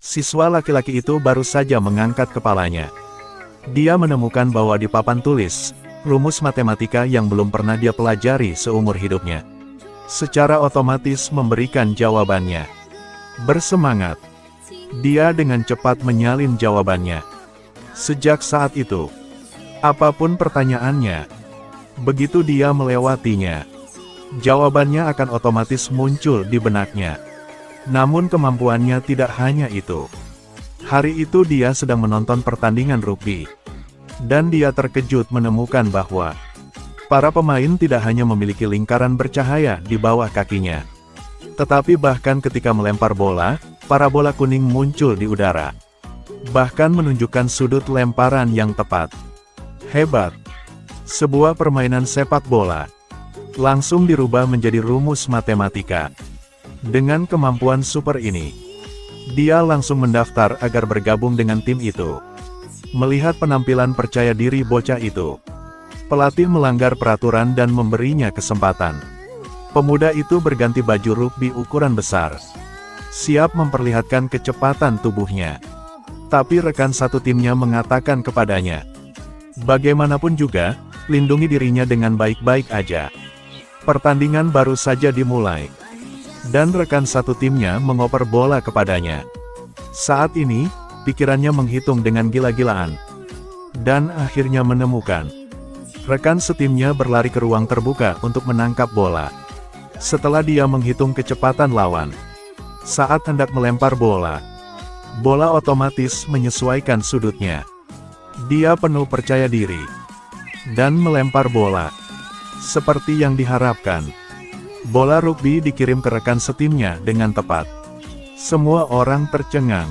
Siswa laki-laki itu baru saja mengangkat kepalanya. Dia menemukan bahwa di papan tulis, rumus matematika yang belum pernah dia pelajari seumur hidupnya. Secara otomatis memberikan jawabannya. Bersemangat. Dia dengan cepat menyalin jawabannya. Sejak saat itu, apapun pertanyaannya, begitu dia melewatinya, jawabannya akan otomatis muncul di benaknya. Namun kemampuannya tidak hanya itu. Hari itu dia sedang menonton pertandingan rugby. Dan dia terkejut menemukan bahwa para pemain tidak hanya memiliki lingkaran bercahaya di bawah kakinya. Tetapi bahkan ketika melempar bola, parabola kuning muncul di udara. Bahkan menunjukkan sudut lemparan yang tepat. Hebat! Sebuah permainan sepak bola langsung dirubah menjadi rumus matematika. Dengan kemampuan super ini, dia langsung mendaftar agar bergabung dengan tim itu. Melihat penampilan percaya diri bocah itu, pelatih melanggar peraturan dan memberinya kesempatan. Pemuda itu berganti baju rugby ukuran besar, siap memperlihatkan kecepatan tubuhnya. Tapi rekan satu timnya mengatakan kepadanya, bagaimanapun juga, lindungi dirinya dengan baik-baik aja. Pertandingan baru saja dimulai. Dan rekan satu timnya mengoper bola kepadanya. Saat ini, pikirannya menghitung dengan gila-gilaan. Dan akhirnya menemukan. Rekan setimnya berlari ke ruang terbuka untuk menangkap bola. Setelah dia menghitung kecepatan lawan, saat hendak melempar bola, bola otomatis menyesuaikan sudutnya. Dia penuh percaya diri. Dan melempar bola. Seperti yang diharapkan. Bola rugby dikirim ke rekan setimnya dengan tepat. Semua orang tercengang.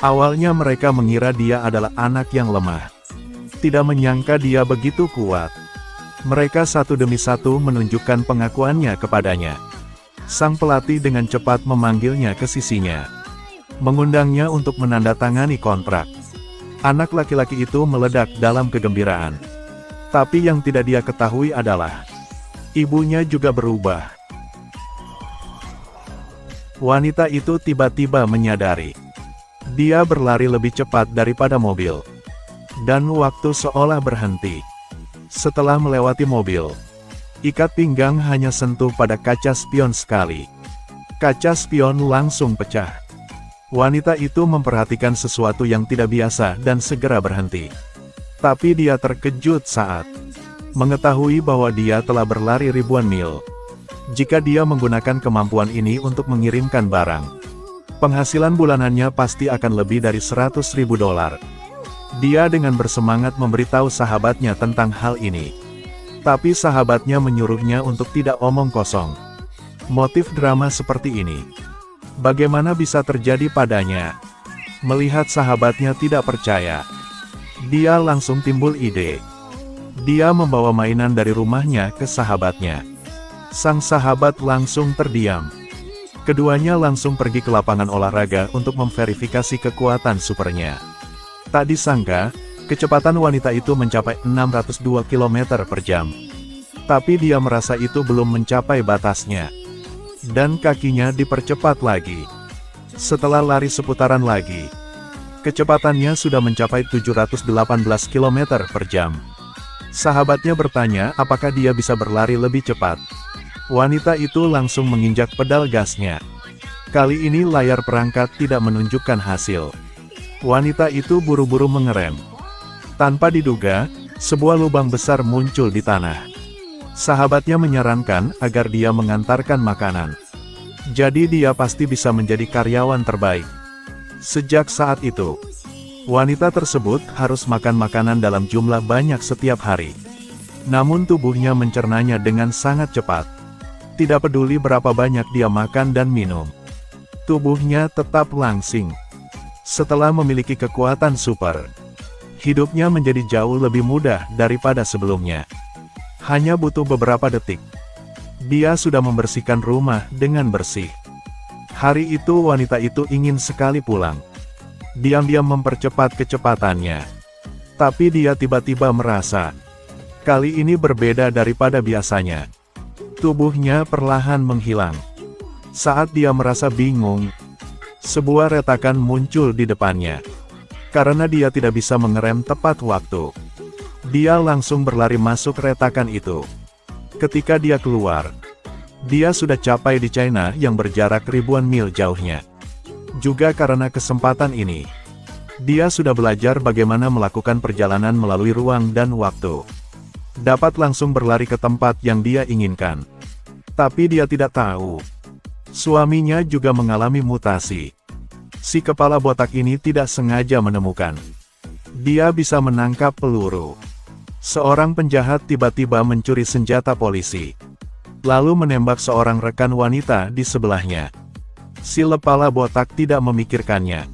Awalnya mereka mengira dia adalah anak yang lemah. Tidak menyangka dia begitu kuat. Mereka satu demi satu menunjukkan pengakuannya kepadanya. Sang pelatih dengan cepat memanggilnya ke sisinya. Mengundangnya untuk menandatangani kontrak. Anak laki-laki itu meledak dalam kegembiraan. Tapi yang tidak dia ketahui adalah ibunya juga berubah. Wanita itu tiba-tiba menyadari. Dia berlari lebih cepat daripada mobil. Dan waktu seolah berhenti. Setelah melewati mobil, ikat pinggang hanya sentuh pada kaca spion sekali. Kaca spion langsung pecah. Wanita itu memperhatikan sesuatu yang tidak biasa dan segera berhenti. Tapi dia terkejut saat mengetahui bahwa dia telah berlari ribuan mil. Jika dia menggunakan kemampuan ini untuk mengirimkan barang, penghasilan bulanannya pasti akan lebih dari $100.000. Dia dengan bersemangat memberitahu sahabatnya tentang hal ini. Tapi sahabatnya menyuruhnya untuk tidak omong kosong. Motif drama seperti ini, bagaimana bisa terjadi padanya? Melihat sahabatnya tidak percaya, dia langsung timbul ide. Dia membawa mainan dari rumahnya ke sahabatnya. Sang sahabat langsung terdiam. Keduanya langsung pergi ke lapangan olahraga untuk memverifikasi kekuatan supernya. Tak disangka, kecepatan wanita itu mencapai 602 km per jam. Tapi dia merasa itu belum mencapai batasnya. Dan kakinya dipercepat lagi. Setelah lari seputaran lagi, kecepatannya sudah mencapai 718 km per jam. Sahabatnya bertanya apakah dia bisa berlari lebih cepat. Wanita itu langsung menginjak pedal gasnya. Kali ini layar perangkat tidak menunjukkan hasil. Wanita itu buru-buru mengerem. Tanpa diduga, sebuah lubang besar muncul di tanah. Sahabatnya menyarankan agar dia mengantarkan makanan. Jadi dia pasti bisa menjadi karyawan terbaik. Sejak saat itu, wanita tersebut harus makan makanan dalam jumlah banyak setiap hari. Namun tubuhnya mencernanya dengan sangat cepat. Tidak peduli berapa banyak dia makan dan minum. Tubuhnya tetap langsing. Setelah memiliki kekuatan super, hidupnya menjadi jauh lebih mudah daripada sebelumnya. Hanya butuh beberapa detik, dia sudah membersihkan rumah dengan bersih. Hari itu wanita itu ingin sekali pulang. Diam-diam mempercepat kecepatannya. Tapi dia tiba-tiba merasa, kali ini berbeda daripada biasanya. Tubuhnya perlahan menghilang. Saat dia merasa bingung, Sebuah retakan muncul di depannya. Karena dia tidak bisa mengerem tepat waktu, dia langsung berlari masuk retakan itu. Ketika dia keluar, dia sudah capai di China yang berjarak ribuan mil jauhnya. Juga karena kesempatan ini, dia sudah belajar bagaimana melakukan perjalanan melalui ruang dan waktu. Dapat langsung berlari ke tempat yang dia inginkan. Tapi dia tidak tahu, suaminya juga mengalami mutasi. Si kepala botak ini tidak sengaja menemukan. Dia bisa menangkap peluru. Seorang penjahat tiba-tiba mencuri senjata polisi, lalu menembak seorang rekan wanita di sebelahnya. Si kepala botak tidak memikirkannya,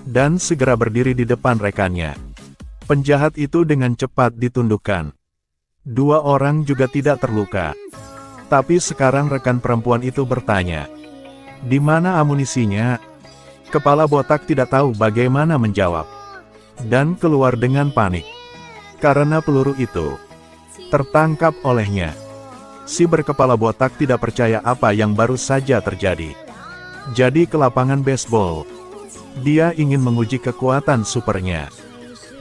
dan segera berdiri di depan rekannya. Penjahat itu dengan cepat ditundukkan. Dua orang juga tidak terluka. Tapi sekarang rekan perempuan itu bertanya, "Di mana amunisinya?" Kepala botak tidak tahu bagaimana menjawab, dan keluar dengan panik. Karena peluru itu tertangkap olehnya. Si berkepala botak tidak percaya apa yang baru saja terjadi. Jadi ke lapangan baseball. Dia ingin menguji kekuatan supernya.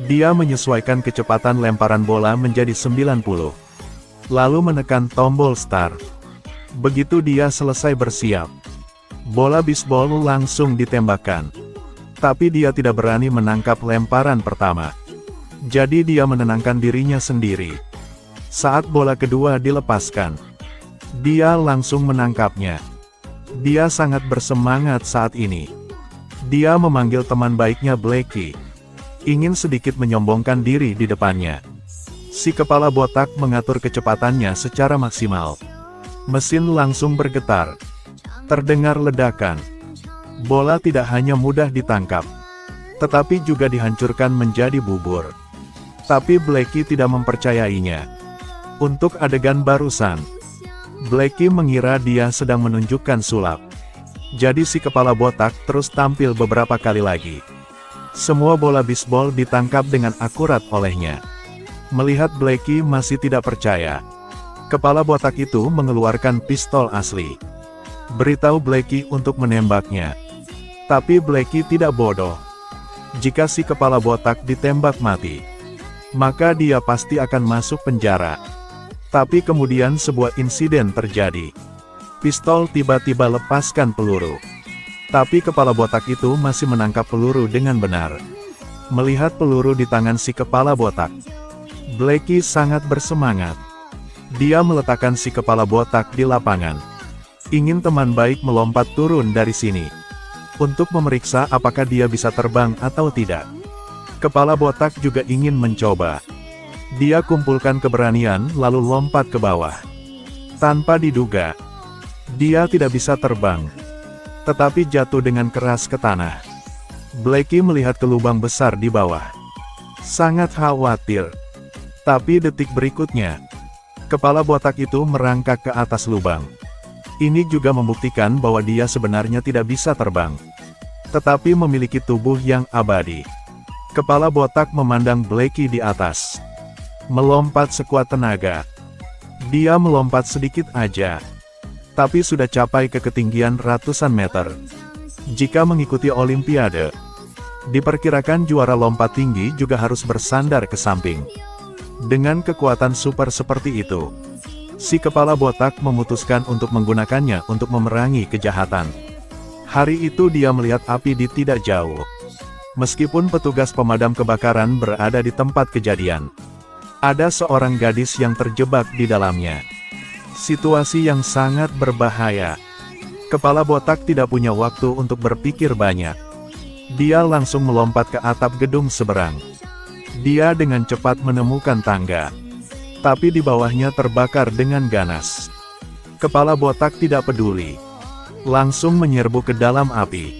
Dia menyesuaikan kecepatan lemparan bola menjadi 90. Lalu menekan tombol start. Begitu dia selesai bersiap, bola bisbol langsung ditembakkan. Tapi dia tidak berani menangkap lemparan pertama. Jadi dia menenangkan dirinya sendiri. Saat bola kedua dilepaskan, dia langsung menangkapnya. Dia sangat bersemangat saat ini. Dia memanggil teman baiknya Blackie. Ingin sedikit menyombongkan diri di depannya. Si kepala botak mengatur kecepatannya secara maksimal. Mesin langsung bergetar. Terdengar ledakan. Bola tidak hanya mudah ditangkap, tetapi juga dihancurkan menjadi bubur. Tapi Blackie tidak mempercayainya. Untuk adegan barusan, Blackie mengira dia sedang menunjukkan sulap. Jadi si kepala botak terus tampil beberapa kali lagi. Semua bola bisbol ditangkap dengan akurat olehnya. Melihat Blackie masih tidak percaya, kepala botak itu mengeluarkan pistol asli. Beritahu Blackie untuk menembaknya. Tapi Blackie tidak bodoh. Jika si kepala botak ditembak mati, maka dia pasti akan masuk penjara. Tapi kemudian sebuah insiden terjadi. Pistol tiba-tiba lepaskan peluru. Tapi kepala botak itu masih menangkap peluru dengan benar. Melihat peluru di tangan si kepala botak, Blackie sangat bersemangat. Dia meletakkan si kepala botak di lapangan. Ingin teman baik melompat turun dari sini untuk memeriksa apakah dia bisa terbang atau tidak. Kepala botak juga ingin mencoba. Dia kumpulkan keberanian lalu lompat ke bawah. Tanpa diduga, dia tidak bisa terbang, tetapi jatuh dengan keras ke tanah. Blackie melihat ke lubang besar di bawah. Sangat khawatir. Tapi detik berikutnya, kepala botak itu merangkak ke atas lubang. Ini juga membuktikan bahwa dia sebenarnya tidak bisa terbang, tetapi memiliki tubuh yang abadi. Kepala botak memandang Blackie di atas. Melompat sekuat tenaga. Dia melompat sedikit aja, tapi sudah capai ke ketinggian ratusan meter. Jika mengikuti Olimpiade, diperkirakan juara lompat tinggi juga harus bersandar ke samping. Dengan kekuatan super seperti itu, si kepala botak memutuskan untuk menggunakannya untuk memerangi kejahatan. Hari itu dia melihat api di tidak jauh. Meskipun petugas pemadam kebakaran berada di tempat kejadian, ada seorang gadis yang terjebak di dalamnya. Situasi yang sangat berbahaya. Kepala botak tidak punya waktu untuk berpikir banyak. Dia langsung melompat ke atap gedung seberang. Dia dengan cepat menemukan tangga, tapi di bawahnya terbakar dengan ganas. Kepala botak tidak peduli, langsung menyerbu ke dalam api.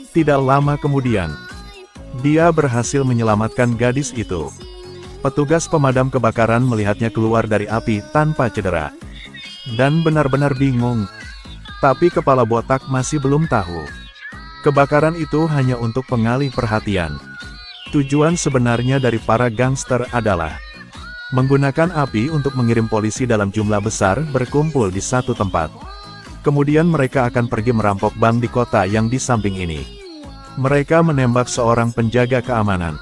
Tidak lama kemudian, dia berhasil menyelamatkan gadis itu. Petugas pemadam kebakaran melihatnya keluar dari api tanpa cedera, dan benar-benar bingung. Tapi kepala botak masih belum tahu. Kebakaran itu hanya untuk pengalih perhatian. Tujuan sebenarnya dari para gangster adalah menggunakan api untuk mengirim polisi dalam jumlah besar berkumpul di satu tempat. Kemudian mereka akan pergi merampok bank di kota yang di samping ini. Mereka menembak seorang penjaga keamanan,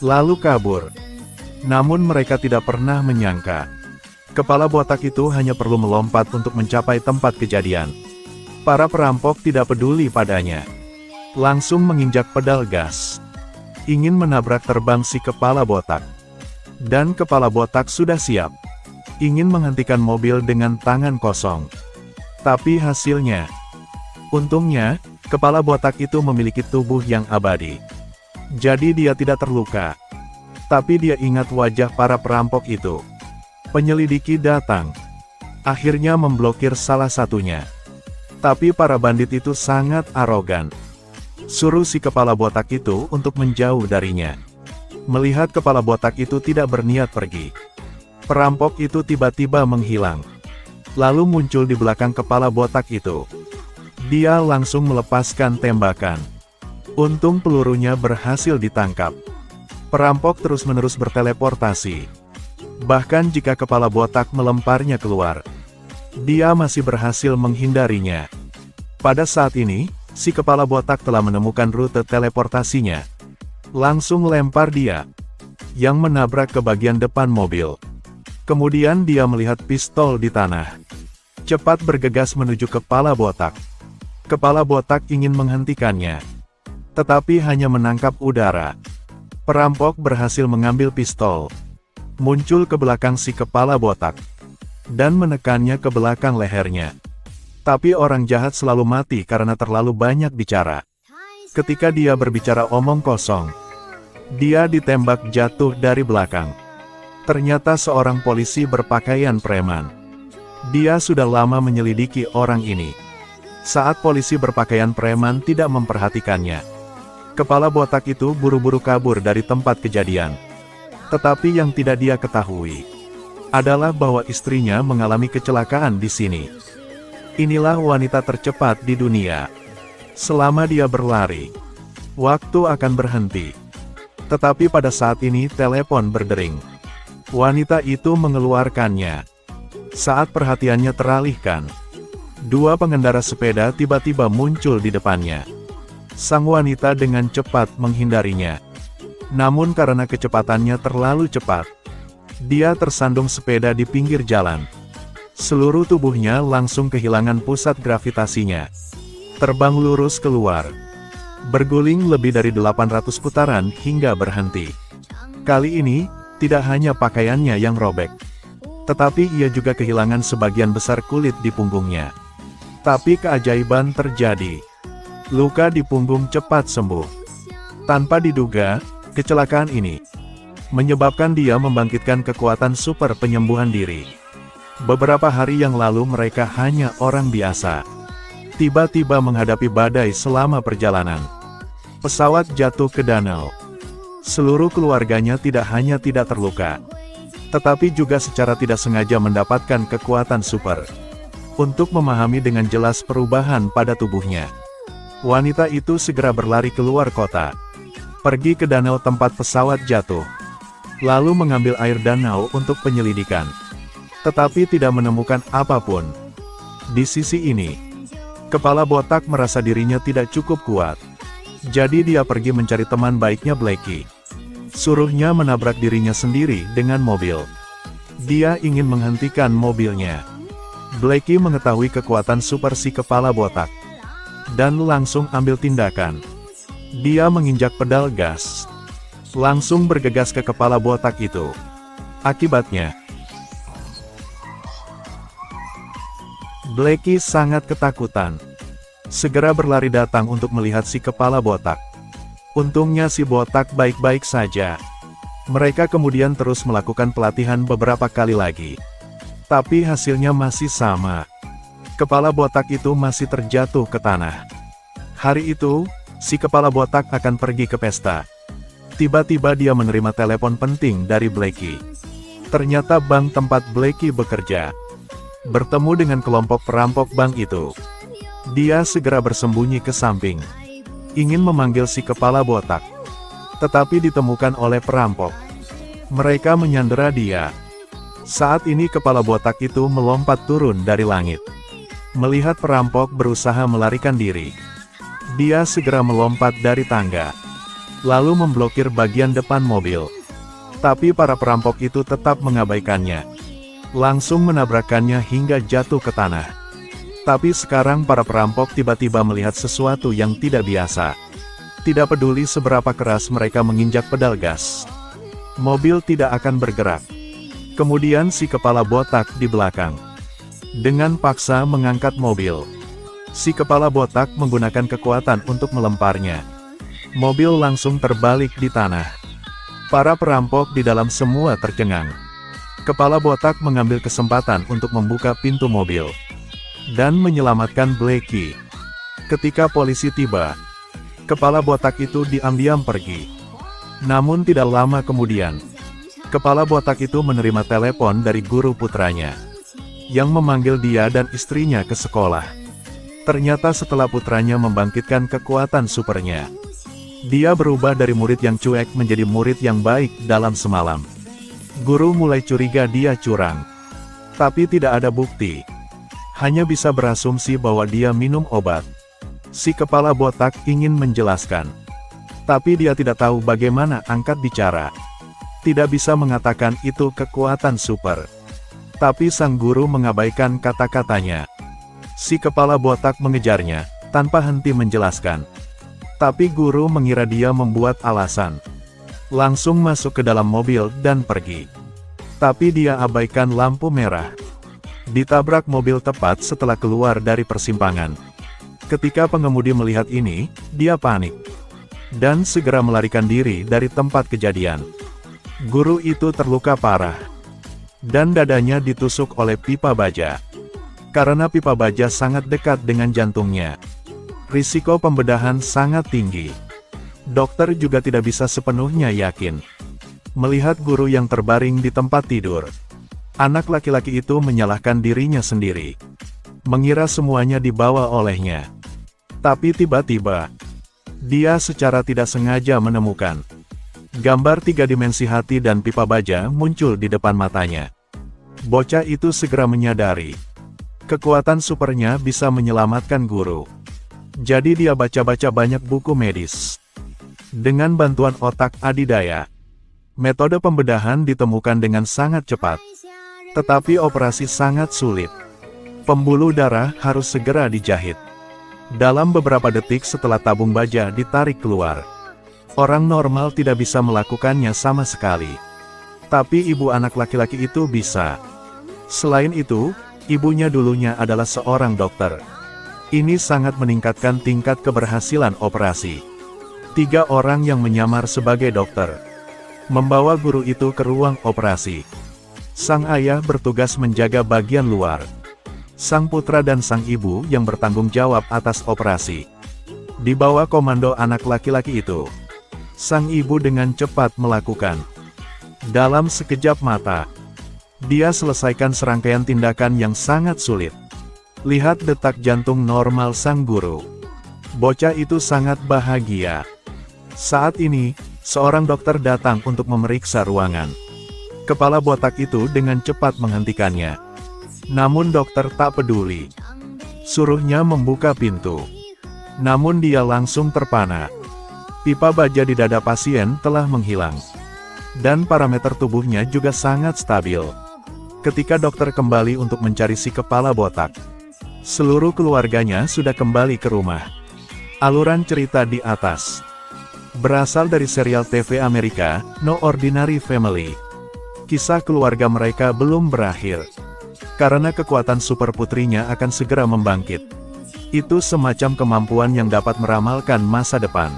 lalu kabur. Namun mereka tidak pernah menyangka, kepala botak itu hanya perlu melompat untuk mencapai tempat kejadian. Para perampok tidak peduli padanya, langsung menginjak pedal gas, ingin menabrak terbang si kepala botak. Dan kepala botak sudah siap, ingin menghentikan mobil dengan tangan kosong. Tapi hasilnya, untungnya, kepala botak itu memiliki tubuh yang abadi. Jadi dia tidak terluka. Tapi dia ingat wajah para perampok itu. Penyelidiki datang, akhirnya memblokir salah satunya. Tapi para bandit itu sangat arogan. Suruh si kepala botak itu untuk menjauh darinya. Melihat kepala botak itu tidak berniat pergi, perampok itu tiba-tiba menghilang. Lalu muncul di belakang kepala botak itu. Dia langsung melepaskan tembakan. Untung pelurunya berhasil ditangkap. Perampok terus-menerus berteleportasi. Bahkan jika kepala botak melemparnya keluar, dia masih berhasil menghindarinya. Pada saat ini, si kepala botak telah menemukan rute teleportasinya. Langsung lempar dia, yang menabrak ke bagian depan mobil. Kemudian dia melihat pistol di tanah. Cepat bergegas menuju kepala botak. Kepala botak ingin menghentikannya, tetapi hanya menangkap udara. Perampok berhasil mengambil pistol, muncul ke belakang si kepala botak, dan menekannya ke belakang lehernya. Tapi orang jahat selalu mati karena terlalu banyak bicara. Ketika dia berbicara omong kosong, dia ditembak jatuh dari belakang. Ternyata seorang polisi berpakaian preman. Dia sudah lama menyelidiki orang ini. Saat polisi berpakaian preman tidak memperhatikannya, kepala botak itu buru-buru kabur dari tempat kejadian. Tetapi yang tidak dia ketahui adalah bahwa istrinya mengalami kecelakaan di sini. Inilah wanita tercepat di dunia. Selama dia berlari, waktu akan berhenti. Tetapi pada saat ini telepon berdering. Wanita itu mengeluarkannya. Saat perhatiannya teralihkan, dua pengendara sepeda tiba-tiba muncul di depannya. Sang wanita dengan cepat menghindarinya. Namun karena kecepatannya terlalu cepat, dia tersandung sepeda di pinggir jalan. Seluruh tubuhnya langsung kehilangan pusat gravitasinya. Terbang lurus keluar, berguling lebih dari 800 putaran hingga berhenti. Kali ini, tidak hanya pakaiannya yang robek, tetapi ia juga kehilangan sebagian besar kulit di punggungnya. Tapi keajaiban terjadi. Luka di punggung cepat sembuh. Tanpa diduga, kecelakaan ini menyebabkan dia membangkitkan kekuatan super penyembuhan diri. Beberapa hari yang lalu mereka hanya orang biasa. Tiba-tiba menghadapi badai selama perjalanan. Pesawat jatuh ke danau. Seluruh keluarganya tidak hanya tidak terluka, tetapi juga secara tidak sengaja mendapatkan kekuatan super. Untuk memahami dengan jelas perubahan pada tubuhnya, wanita itu segera berlari keluar kota, pergi ke danau tempat pesawat jatuh, lalu mengambil air danau untuk penyelidikan. Tetapi tidak menemukan apapun. Di sisi ini, kepala botak merasa dirinya tidak cukup kuat. Jadi dia pergi mencari teman baiknya Blackie. Suruhnya menabrak dirinya sendiri dengan mobil. Dia ingin menghentikan mobilnya. Blackie mengetahui kekuatan super si kepala botak, dan langsung ambil tindakan. Dia menginjak pedal gas, langsung bergegas ke kepala botak itu. Akibatnya, Blackie sangat ketakutan. Segera berlari datang untuk melihat si kepala botak. Untungnya si botak baik-baik saja. Mereka kemudian terus melakukan pelatihan beberapa kali lagi. Tapi hasilnya masih sama. Kepala botak itu masih terjatuh ke tanah. Hari itu, si kepala botak akan pergi ke pesta. Tiba-tiba dia menerima telepon penting dari Blackie. Ternyata bank tempat Blackie bekerja bertemu dengan kelompok perampok bank itu. Dia segera bersembunyi ke samping, ingin memanggil si kepala botak, tetapi ditemukan oleh perampok. Mereka menyandera dia. Saat ini kepala botak itu melompat turun dari langit. Melihat perampok berusaha melarikan diri, dia segera melompat dari tangga, lalu memblokir bagian depan mobil. Tapi para perampok itu tetap mengabaikannya, langsung menabrakkannya hingga jatuh ke tanah. Tapi sekarang para perampok tiba-tiba melihat sesuatu yang tidak biasa. Tidak peduli seberapa keras mereka menginjak pedal gas, mobil tidak akan bergerak. Kemudian si kepala botak di belakang dengan paksa mengangkat mobil. Si kepala botak menggunakan kekuatan untuk melemparnya. Mobil langsung terbalik di tanah. Para perampok di dalam semua tercengang. Kepala botak mengambil kesempatan untuk membuka pintu mobil dan menyelamatkan Blackie. Ketika polisi tiba, kepala botak itu diam-diam pergi. Namun tidak lama kemudian, kepala botak itu menerima telepon dari guru putranya, yang memanggil dia dan istrinya ke sekolah. Ternyata setelah putranya membangkitkan kekuatan supernya, dia berubah dari murid yang cuek menjadi murid yang baik dalam semalam. Guru mulai curiga dia curang, tapi tidak ada bukti. Hanya bisa berasumsi bahwa dia minum obat. Si kepala botak ingin menjelaskan, tapi dia tidak tahu bagaimana angkat bicara. Tidak bisa mengatakan itu kekuatan super. Tapi sang guru mengabaikan kata-katanya. Si kepala botak mengejarnya, tanpa henti menjelaskan. Tapi guru mengira dia membuat alasan. Langsung masuk ke dalam mobil dan pergi. Tapi dia abaikan lampu merah. Ditabrak mobil tepat setelah keluar dari persimpangan. Ketika pengemudi melihat ini, dia panik dan segera melarikan diri dari tempat kejadian. Guru itu terluka parah, dan dadanya ditusuk oleh pipa baja. Karena pipa baja sangat dekat dengan jantungnya, risiko pembedahan sangat tinggi. Dokter juga tidak bisa sepenuhnya yakin. Melihat guru yang terbaring di tempat tidur, anak laki-laki itu menyalahkan dirinya sendiri, mengira semuanya dibawa olehnya. Tapi tiba-tiba, dia secara tidak sengaja menemukan gambar 3 dimensi hati dan pipa baja muncul di depan matanya. Bocah itu segera menyadari, kekuatan supernya bisa menyelamatkan guru. Jadi dia baca-baca banyak buku medis. Dengan bantuan otak adidaya, metode pembedahan ditemukan dengan sangat cepat. Tetapi operasi sangat sulit. Pembuluh darah harus segera dijahit. Dalam beberapa detik setelah tabung baja ditarik keluar, orang normal tidak bisa melakukannya sama sekali. Tapi ibu anak laki-laki itu bisa. Selain itu, ibunya dulunya adalah seorang dokter. Ini sangat meningkatkan tingkat keberhasilan operasi. 3 orang yang menyamar sebagai dokter membawa guru itu ke ruang operasi. Sang ayah bertugas menjaga bagian luar. Sang putra dan sang ibu yang bertanggung jawab atas operasi di bawah komando anak laki-laki itu. Sang ibu dengan cepat melakukan. Dalam sekejap mata, dia selesaikan serangkaian tindakan yang sangat sulit. Lihat detak jantung normal sang guru. Bocah itu sangat bahagia. Saat ini, seorang dokter datang untuk memeriksa ruangan. Kepala botak itu dengan cepat menghentikannya. Namun dokter tak peduli. Suruhnya membuka pintu. Namun dia langsung terpana. Pipa baja di dada pasien telah menghilang. Dan parameter tubuhnya juga sangat stabil. Ketika dokter kembali untuk mencari si kepala botak, seluruh keluarganya sudah kembali ke rumah. Aluran cerita di atas berasal dari serial TV Amerika, No Ordinary Family. Kisah keluarga mereka belum berakhir, karena kekuatan super putrinya akan segera membangkit. Itu semacam kemampuan yang dapat meramalkan masa depan.